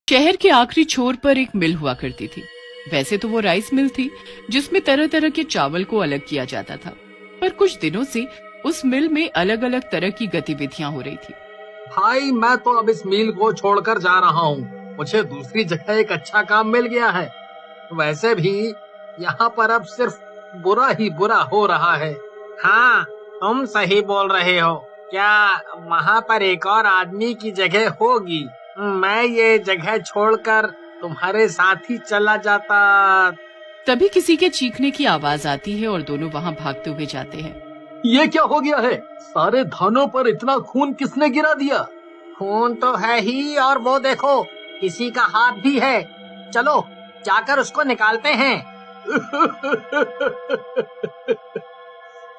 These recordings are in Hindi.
शहर के आखिरी छोर पर एक मिल हुआ करती थी। वैसे तो वो राइस मिल थी जिसमें तरह तरह के चावल को अलग किया जाता था, पर कुछ दिनों से उस मिल में अलग अलग तरह की गतिविधियां हो रही थी। भाई मैं तो अब इस मिल को छोड़कर जा रहा हूँ। मुझे दूसरी जगह एक अच्छा काम मिल गया है। वैसे भी यहाँ पर अब सिर्फ बुरा ही बुरा हो रहा है। हाँ, तुम सही बोल रहे हो। क्या वहाँ पर एक और आदमी की जगह होगी? मैं ये जगह छोड़कर तुम्हारे साथ ही चला जाता। तभी किसी के चीखने की आवाज आती है और दोनों वहाँ भागते हुए जाते हैं। ये क्या हो गया है? सारे धानों पर इतना खून किसने गिरा दिया? खून तो है ही, और वो देखो किसी का हाथ भी है। चलो जाकर उसको निकालते हैं।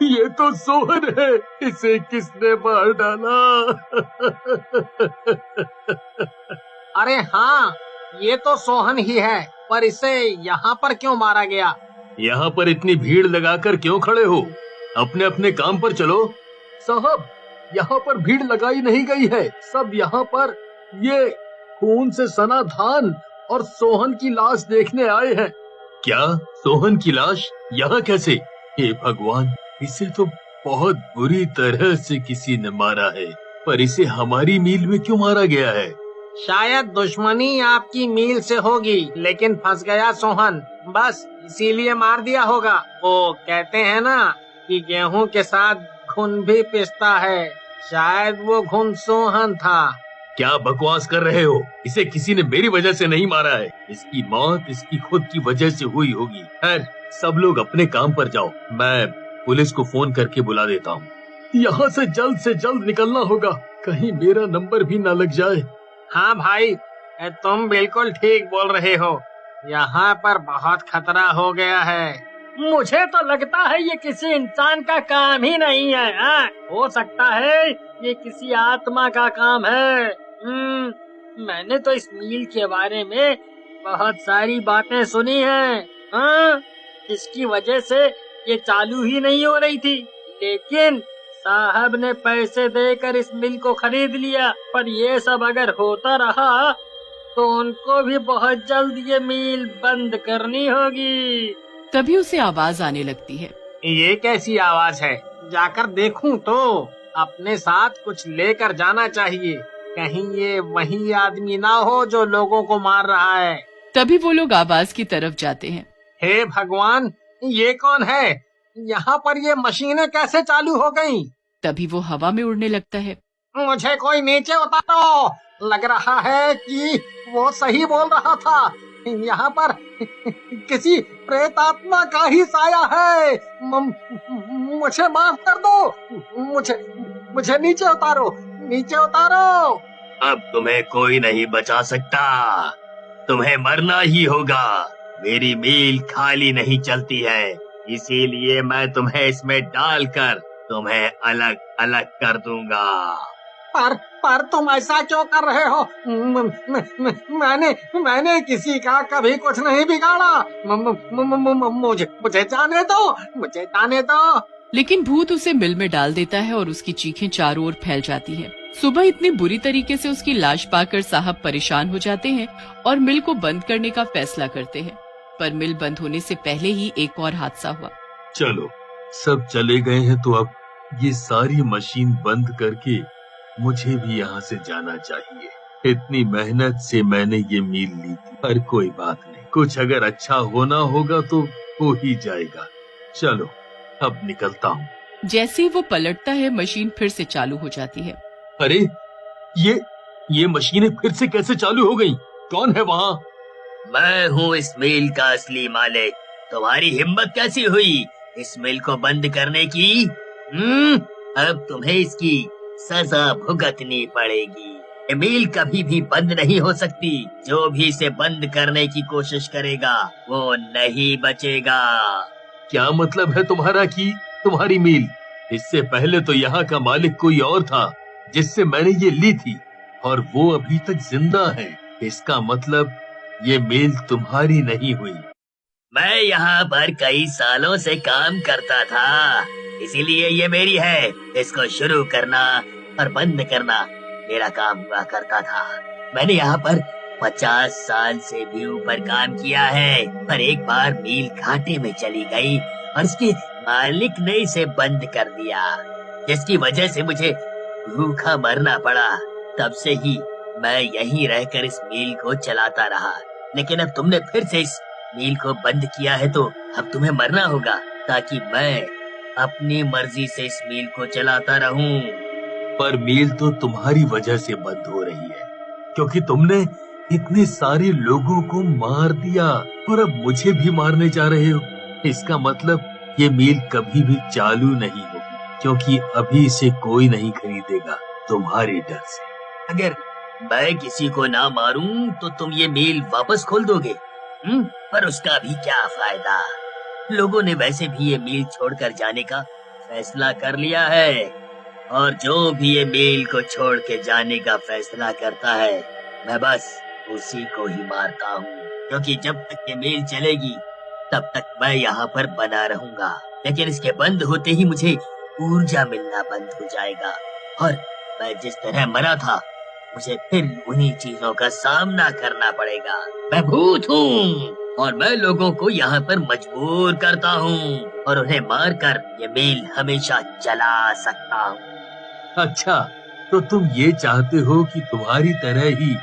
ये तो सोहन है, इसे किसने मार डाला? अरे हाँ, ये तो सोहन ही है, पर इसे यहाँ पर क्यों मारा गया? यहाँ पर इतनी भीड़ लगाकर क्यों खड़े हो? अपने अपने काम पर चलो। साहब, यहाँ पर भीड़ लगाई नहीं गई है। सब यहाँ पर ये खून से सना धान और सोहन की लाश देखने आए हैं। क्या सोहन की लाश यहाँ कैसे? हे भगवान, इसे तो बहुत बुरी तरह से किसी ने मारा है, पर इसे हमारी मील में क्यों मारा गया है? शायद दुश्मनी आपकी मील से होगी, लेकिन फंस गया सोहन, बस इसीलिए मार दिया होगा। वो कहते हैं ना कि गेहूं के साथ घुन भी पिसता है, शायद वो घुन सोहन था। क्या बकवास कर रहे हो? इसे किसी ने मेरी वजह से नहीं मारा है। इसकी मौत इसकी खुद की वजह से हुई होगी। खैर, सब लोग अपने काम पर जाओ, मैं पुलिस को फोन करके बुला देता हूँ। यहाँ से जल्द निकलना होगा, कहीं मेरा नंबर भी न लग जाए। हाँ भाई, तुम बिल्कुल ठीक बोल रहे हो। यहाँ पर बहुत खतरा हो गया है। मुझे तो लगता है ये किसी इंसान का काम ही नहीं है। हो सकता है ये किसी आत्मा का काम है। मैंने तो इस मील के बारे में बहुत सारी बातें सुनी हैं। इसकी वजह से ये चालू ही नहीं हो रही थी, लेकिन साहब ने पैसे देकर इस मिल को खरीद लिया। पर ये सब अगर होता रहा तो उनको भी बहुत जल्द ये मिल बंद करनी होगी। तभी उसे आवाज आने लगती है। ये कैसी आवाज है? जाकर देखूं तो। अपने साथ कुछ लेकर जाना चाहिए, कहीं ये वही आदमी ना हो जो लोगों को मार रहा है। तभी वो लोग आवाज की तरफ जाते हैं। हे भगवान, ये कौन है? यहाँ पर ये मशीनें कैसे चालू हो गईं? तभी वो हवा में उड़ने लगता है। मुझे कोई नीचे उतारो। लग रहा है कि वो सही बोल रहा था। यहाँ पर किसी प्रेत आत्मा का ही साया है। मुझे माफ कर दो। मुझे नीचे उतारो, नीचे उतारो। अब तुम्हें कोई नहीं बचा सकता, तुम्हें मरना ही होगा। मेरी मील खाली नहीं चलती है, इसीलिए मैं तुम्हें इसमें डालकर तुम्हें अलग अलग कर दूंगा। पर तुम ऐसा क्यों कर रहे हो? मैंने किसी का कभी कुछ नहीं बिगाड़ा। मुझे जाने दो। लेकिन भूत उसे मिल में डाल देता है और उसकी चीखें चारों ओर फैल जाती हैं। सुबह इतनी बुरी तरीके से उसकी लाश पाकर साहब परेशान हो जाते हैं और मिल को बंद करने का फैसला करते हैं। पर मिल बंद होने से पहले ही एक और हादसा हुआ। चलो, सब चले गए हैं तो अब ये सारी मशीन बंद करके मुझे भी यहाँ से जाना चाहिए। इतनी मेहनत से मैंने ये मील ली थी, पर कोई बात नहीं, कुछ अगर अच्छा होना होगा तो हो ही जाएगा। चलो, अब निकलता हूँ। जैसे ही वो पलटता है, मशीन फिर से चालू हो जाती है। अरे, ये मशीनें फिर से कैसे चालू हो गईं? कौन है वहाँ? मैं हूँ इस मिल का असली मालिक। तुम्हारी हिम्मत कैसी हुई इस मिल को बंद करने की? अब तुम्हें इसकी सजा भुगतनी पड़ेगी। ये मिल कभी भी बंद नहीं हो सकती। जो भी इसे बंद करने की कोशिश करेगा वो नहीं बचेगा। क्या मतलब है तुम्हारा कि तुम्हारी मील? इससे पहले तो यहाँ का मालिक कोई और था जिससे मैंने ये ली थी, और वो अभी तक जिंदा है। इसका मतलब ये मील तुम्हारी नहीं हुई। मैं यहाँ पर कई सालों से काम करता था, इसीलिए ये मेरी है। इसको शुरू करना और बंद करना मेरा काम हुआ करता था। मैंने यहाँ पर 50 साल से भी ऊपर काम किया है, पर एक बार मील घाटे में चली गई और इसके मालिक ने इसे बंद कर दिया, जिसकी वजह से मुझे भूखा मरना पड़ा। तब से ही मैं यहीं रहकर इस मील को चलाता रहा, लेकिन अब तुमने फिर से इस मील को बंद किया है, तो अब तुम्हें मरना होगा ताकि मैं अपनी मर्जी से इस मील को चलाता रहूं। पर मील तो तुम्हारी वजह से बंद हो रही है, क्योंकि तुमने इतने सारे लोगों को मार दिया और अब मुझे भी मारने जा रहे हो। इसका मतलब ये मील कभी भी चालू नहीं होगी, क्योंकि अभी इसे कोई नहीं खरीदेगा तुम्हारे डर से। अगर मैं किसी को ना मारूं तो तुम ये मील वापस खोल दोगे? पर उसका भी क्या फायदा? लोगों ने वैसे भी ये मील छोड़कर जाने का फैसला कर लिया है, और जो भी ये मील को छोड़ के जाने का फैसला करता है, मैं बस उसी को ही मारता हूँ, क्योंकि जब तक ये मील चलेगी तब तक मैं यहाँ पर बना रहूंगा। लेकिन इसके बंद होते ही मुझे ऊर्जा मिलना बंद हो जाएगा, और मैं जिस तरह मरा था मुझे फिर उन्हीं चीजों का सामना करना पड़ेगा। मैं भूत हूँ और मैं लोगों को यहाँ पर मजबूर करता हूँ और उन्हें मारकर ये मील हमेशा चला सकता हूँ। अच्छा, तो तुम ये चाहते हो कि तुम्हारी तरह ही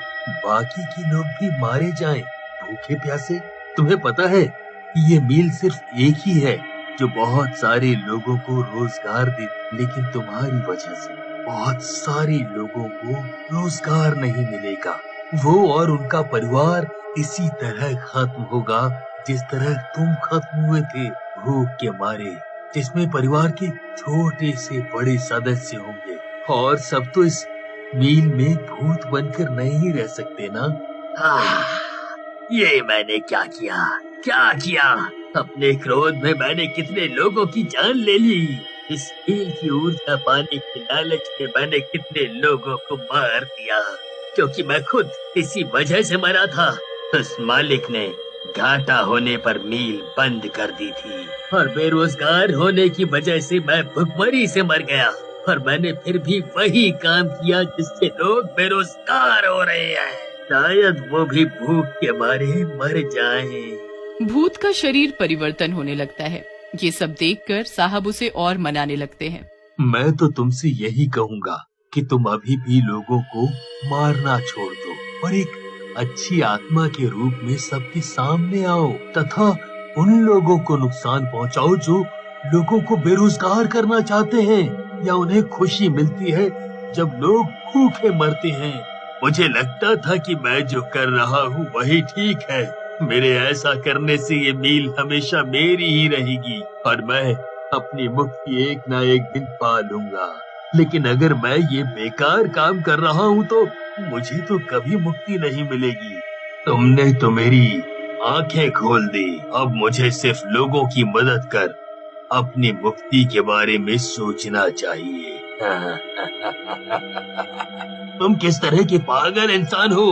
बाकी के लोग भी मारे जाएं, भूखे प्यासे? तुम्हें पता है कि ये मील सिर्फ एक ही है जो बहुत सारे लोगों को रोजगार दे, लेकिन तुम्हारी वजह से बहुत सारे लोगों को रोजगार नहीं मिलेगा। वो और उनका परिवार इसी तरह खत्म होगा जिस तरह तुम खत्म हुए थे, भूख के मारे, जिसमें परिवार के छोटे से बड़े सदस्य होंगे। और सब तो इस मील में भूत बनकर नहीं रह सकते ना? ये मैंने क्या किया? अपने क्रोध में मैंने कितने लोगों की जान ले ली। इस मील की ऊर्जा पाने के लालच में मैंने कितने लोगों को मार दिया, क्योंकि मैं खुद इसी वजह से मरा था। उस मालिक ने घाटा होने पर मील बंद कर दी थी, और बेरोजगार होने की वजह से मैं भुखमरी से मर गया, और मैंने फिर भी वही काम किया जिससे लोग बेरोजगार हो रहे हैं। शायद वो भी भूख के मारे मर जाएं। भूत का शरीर परिवर्तन होने लगता है। ये सब देखकर साहब उसे और मनाने लगते हैं। मैं तो तुमसे यही कहूँगा कि तुम अभी भी लोगों को मारना छोड़ दो और एक अच्छी आत्मा के रूप में सबके सामने आओ, तथा उन लोगों को नुकसान पहुंचाओ जो लोगों को बेरोजगार करना चाहते हैं, या उन्हें खुशी मिलती है जब लोग भूखे मरते हैं। मुझे लगता था कि मैं जो कर रहा हूँ वही ठीक है। मेरे ऐसा करने से ये मील हमेशा मेरी ही रहेगी और मैं अपनी मुक्ति एक ना एक दिन पा लूंगा। लेकिन अगर मैं ये बेकार काम कर रहा हूँ तो मुझे तो कभी मुक्ति नहीं मिलेगी। तुमने तो मेरी आंखें खोल दी। अब मुझे सिर्फ लोगों की मदद कर अपनी मुक्ति के बारे में सोचना चाहिए। तुम किस तरह के पागल इंसान हो,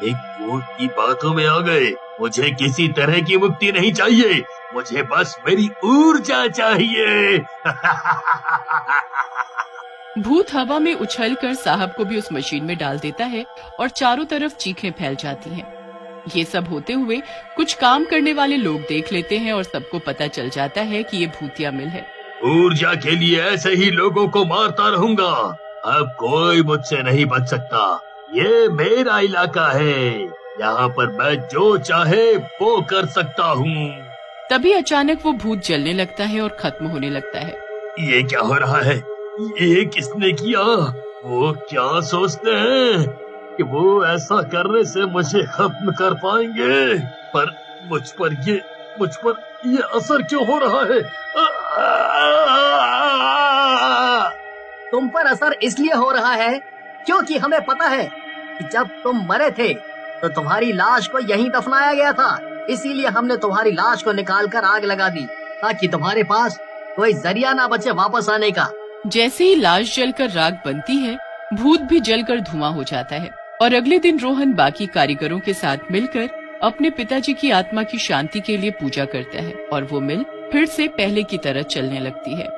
एक भूत की बातों में आ गए। मुझे किसी तरह की मुक्ति नहीं चाहिए, मुझे बस मेरी ऊर्जा चाहिए। भूत हवा में उछलकर साहब को भी उस मशीन में डाल देता है और चारों तरफ चीखें फैल जाती हैं। ये सब होते हुए कुछ काम करने वाले लोग देख लेते हैं और सबको पता चल जाता है कि ये भूतिया मिल है। ऊर्जा के लिए ऐसे ही लोगों को मारता रहूंगा। अब कोई मुझसे नहीं बच सकता। ये मेरा इलाका है, यहाँ पर मैं जो चाहे वो कर सकता हूँ। तभी अचानक वो भूत जलने लगता है और खत्म होने लगता है। ये क्या हो रहा है? ये किसने किया? वो क्या सोचते हैं कि वो ऐसा करने से मुझे खत्म कर पाएंगे? पर मुझ पर ये असर क्यों हो रहा है? तुम पर असर इसलिए हो रहा है क्योंकि हमें पता है कि जब तुम मरे थे तो तुम्हारी लाश को यहीं दफनाया गया था। इसीलिए हमने तुम्हारी लाश को निकालकर आग लगा दी ताकि तुम्हारे पास कोई जरिया ना बचे वापस आने का। जैसे ही लाश जलकर राख बनती है, भूत भी जलकर धुआं हो जाता है और अगले दिन रोहन बाकी कारीगरों के साथ मिलकर अपने पिताजी की आत्मा की शांति के लिए पूजा करता है और वो मिल फिर से पहले की तरह चलने लगती है।